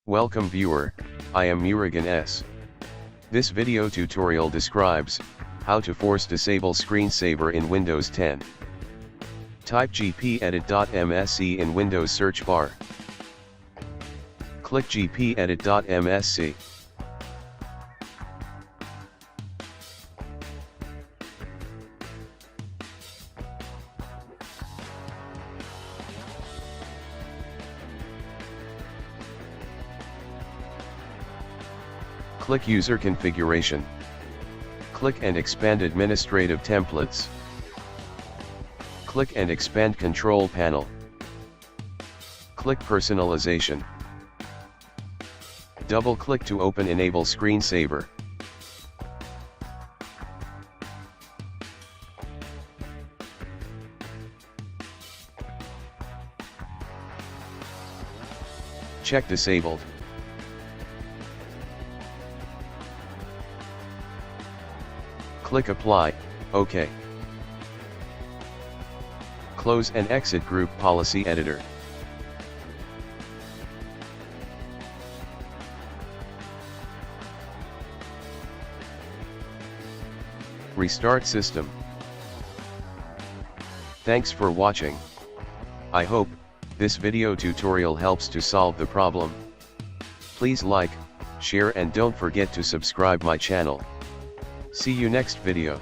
Welcome viewer, I am Murugan S. This video tutorial describes how to force disable screensaver in Windows 10. Type gpedit.msc in Windows search bar. Click gpedit.msc. Click User Configuration. Click and expand Administrative Templates. Click and expand Control Panel. Click Personalization. Double-click to open Enable Screensaver. Check Disabled. Click Apply, OK. Close and exit Group Policy Editor. Restart system. Thanks for watching. I hope this video tutorial helps to solve the problem. Please like, share and don't forget to subscribe my channel. See you next video.